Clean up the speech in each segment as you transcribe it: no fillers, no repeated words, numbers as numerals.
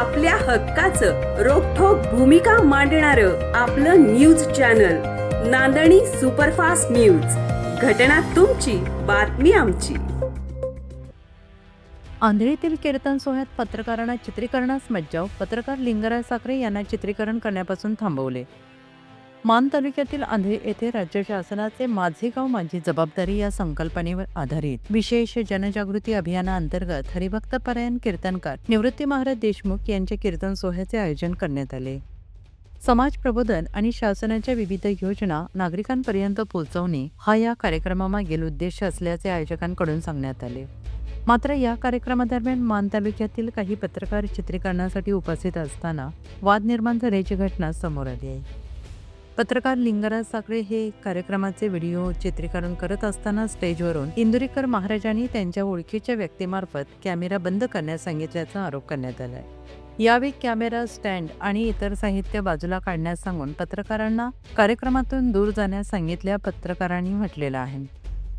आपल्या हक्काचं रोखठोक भूमिका मांडणारं आपलं न्यूज चॅनल नांदणी सुपरफास्ट न्यूज. घटना तुमची, बातमी आमची. आंधळीतील कीर्तन सोहळ्यात पत्रकारांना चित्रीकरणास मज्जाव. पत्रकार लिंगराज साखरे यांना चित्रीकरण करण्यापासून थांबवले. मान तालुक्यातील आंधळी येथे राज्य शासनाचे माझे गाव माझी जबाबदारी या संकल्पनेवर आधारित विशेष जनजागृती अभियानाअंतर्गत हरिभक्त परायण कीर्तनकार निवृत्ती महाराज देशमुख यांचे कीर्तन सोहळ्याचे आयोजन करण्यात आले. समाज प्रबोधन आणि शासनाच्या विविध योजना नागरिकांपर्यंत पोहोचवणे हा या कार्यक्रमामागील उद्देश असल्याचे आयोजकांकडून सांगण्यात आले. मात्र या कार्यक्रमादरम्यान मान तालुक्यातील काही पत्रकार चित्रीकरणासाठी उपस्थित असताना वाद निर्माण झाल्याची घटना समोर आली आहे. पत्रकार लिंगराज साखरे हे कार्यक्रमाचे व्हिडिओ चित्रीकरण करत असताना स्टेजवरून इंदुरीकर महाराजांनी त्यांच्या ओळखीच्या व्यक्तीमार्फत कॅमेरा बंद करण्यास सांगितल्याचा आरोप करण्यात आला आहे. यावेळी कॅमेरा, स्टँड आणि इतर साहित्य बाजूला काढण्यास सांगून पत्रकारांना कार्यक्रमातून दूर जाण्यास सांगितल्या पत्रकारांनी म्हटलेलं आहे.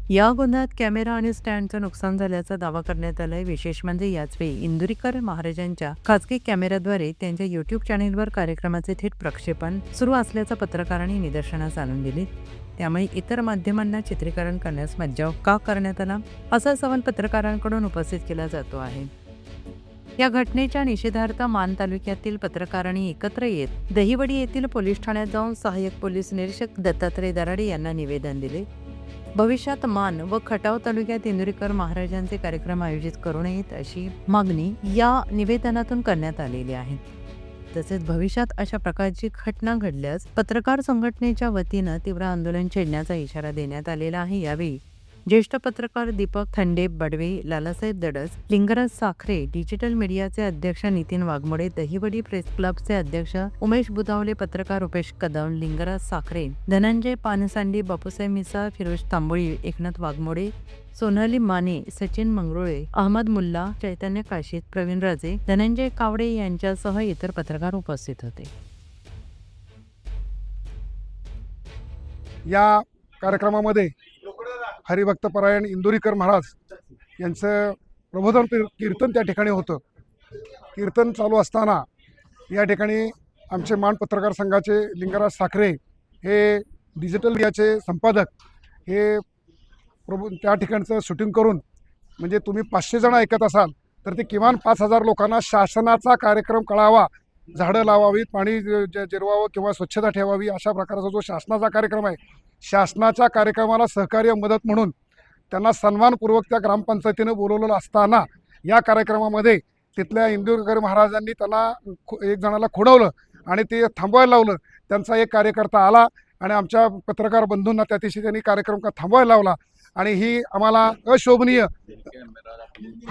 या गोंधळात कॅमेरा आणि स्टँडचं नुकसान झाल्याचा दावा करण्यात आलाय. विशेष म्हणजे याचवेळी इंदुरीकर महाराजांच्या खासगी कॅमेऱ्याद्वारे त्यांच्या युट्यूब चॅनेलवर कार्यक्रमाचे थेट प्रक्षेपण सुरू असल्याचं पत्रकारांनी निदर्शनास आणून दिले. त्यामुळे इतर माध्यमांना चित्रीकरण करण्यास मज्जाव का करण्यात आला, असा सवाल पत्रकारांकडून उपस्थित केला जातो आहे. या घटनेच्या निषेधार्थ मान तालुक्यातील पत्रकारांनी एकत्र येत दहिवडी येथील पोलीस ठाण्यात जाऊन सहाय्यक पोलीस निरीक्षक दत्तात्रय दराडे यांना निवेदन दिले. भविष्यात मान व खटाव तालुक्यात इंदुरीकर महाराजांचे कार्यक्रम आयोजित करू नयेत अशी मागणी या निवेदनातून करण्यात आलेली आहे. तसेच भविष्यात अशा प्रकारची घटना घडल्यास पत्रकार संघटनेच्या वतीनं तीव्र आंदोलन छेडण्याचा इशारा देण्यात आलेला आहे. यावेळी ज्येष्ठ पत्रकार दीपक थंडे बडवे, लालासाहेब दडस, लिंगराज साखरे, डिजिटल मीडियाचे अध्यक्ष नितीन वाघमोडे, दहिवडी प्रेस क्लबचे अध्यक्ष उमेश बुधावले, पत्रकार रुपेश कदम, लिंगराज साखरे, धनंजय पानसांडी, बापूसाहेब मिसाळ, फिरोज तांबोळी, एकनाथ वाघमोडे, सोनाली माने, सचिन मंगरुळे, अहमद मुल्ला, चैतन्य काशीद, प्रवीण राजे, धनंजय कावडे यांच्यासह इतर पत्रकार उपस्थित होते. या कार्यक्रमामध्ये हरिभक्त परायण इंदुरीकर महाराज यांचं प्रबोधन कीर्तन त्या ठिकाणी होतं. कीर्तन चालू असताना या ठिकाणी आमचे मान पत्रकार संघाचे लिंगराज साखरे हे डिजिटल मीडियाचे संपादक हे त्या ठिकाणचं शूटिंग करून, म्हणजे तुम्ही 500 जण ऐकत असाल तर ते किमान 5000 लोकांना शासनाचा कार्यक्रम कळावा, झाडं लावावीत, पाणी जिरवावं किंवा स्वच्छता ठेवावी, अशा प्रकारचा जो शासनाचा कार्यक्रम आहे, शासनाच्या कार्यक्रमाला सहकार्य मदत म्हणून त्यांना सन्मानपूर्वक त्या ग्रामपंचायतीनं बोलवलेलं असताना या कार्यक्रमामध्ये तिथल्या इंदुरीकर महाराजांनी त्यांना एक जणाला खोडवलं आणि ते थांबवायला लावलं. त्यांचा एक कार्यकर्ता आला आणि आमच्या पत्रकार बंधूंना त्या दिवशी त्यांनी कार्यक्रम थांबवायला लावला आणि ही आम्हाला अशोभनीय,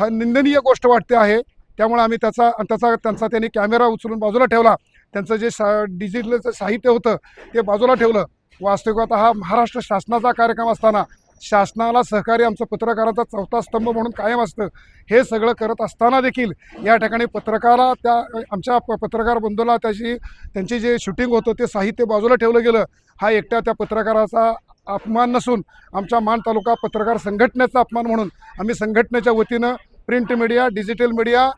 निंदनीय गोष्ट वाटते आहे. त्यामुळे आम्ही त्यांचा त्यांनी कॅमेरा उचलून बाजूला ठेवला. त्यांचं जे डिजिटलचं साहित्य होतं ते बाजूला ठेवलं. वास्तविकत हा महाराष्ट्र शासनाचा कार्यक्रम असताना शासनाला सहकार्य आमचं पत्रकाराचा चौथा स्तंभ म्हणून कायम असतं. हे सगळं करत असताना देखील या ठिकाणी पत्रकाराला, त्या आमच्या पत्रकार बंधूला त्यांची जे शूटिंग होतं ते साहित्य बाजूला ठेवलं गेलं. हा एकट्या त्या पत्रकाराचा अपमान नसून आमच्या मान तालुका पत्रकार संघटनेचा अपमान म्हणून आम्ही संघटनेच्या वतीनं print media, digital media,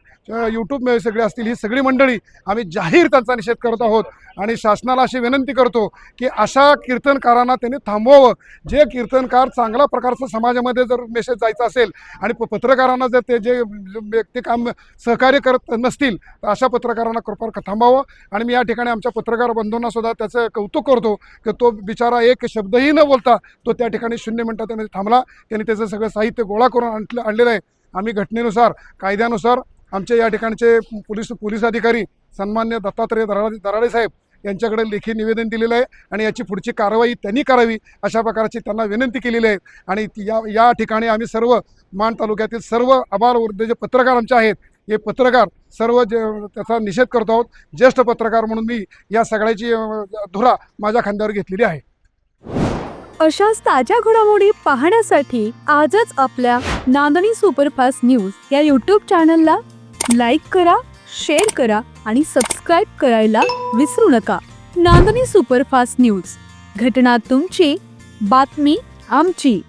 YouTube सगळे असतील, ही सगळी मंडळी आम्ही जाहीर त्यांचा निषेध करत आहोत आणि शासनाला अशी विनंती करतो की अशा कीर्तनकारांना त्यांनी थांबवावं. जे कीर्तनकार चांगल्या प्रकारचं समाजामध्ये जर मेसेज जायचा असेल आणि पत्रकारांना जर ते जे व्यक्ती काम सहकार्य करत नसतील तर अशा पत्रकारांना कृपा थांबावं. आणि मी या ठिकाणी आमच्या पत्रकार बंधूंना सुद्धा त्याचं कौतुक करतो की तो बिचारा एक शब्दही न बोलता तो त्या ठिकाणी 0 मिनिटात थांबला. त्यांनी त्याचं सगळं साहित्य गोळा करून आणलेलं आहे. आम्ही घटनेनुसार, कायद्यानुसार आमचे या ठिकाणचे पोलीस अधिकारी सन्मान्य दत्तात्रय दराडे साहेब यांच्याकडे लेखी निवेदन दिलेलं आहे आणि याची पुढची कारवाई त्यांनी करावी अशा प्रकारची त्यांना विनंती केलेली आहे. आणि या ठिकाणी आम्ही सर्व मान तालुक्यातील सर्व आबालवृद्ध जे पत्रकार आमचे आहेत, हे पत्रकार सर्व त्याचा निषेध करतो आहोत. ज्येष्ठ पत्रकार म्हणून मी या सगळ्याची धुरा माझ्या खांद्यावर घेतलेली आहे. अशाच ताज्या घडामोडी पाहण्यासाठी आजच आपल्या नांदणी सुपरफास्ट न्यूज या यूट्यूब चॅनलला लाईक करा, शेअर करा आणि सबस्क्राईब करायला विसरू नका. नांदणी सुपरफास्ट न्यूज, घटना तुमची, बातमी आमची.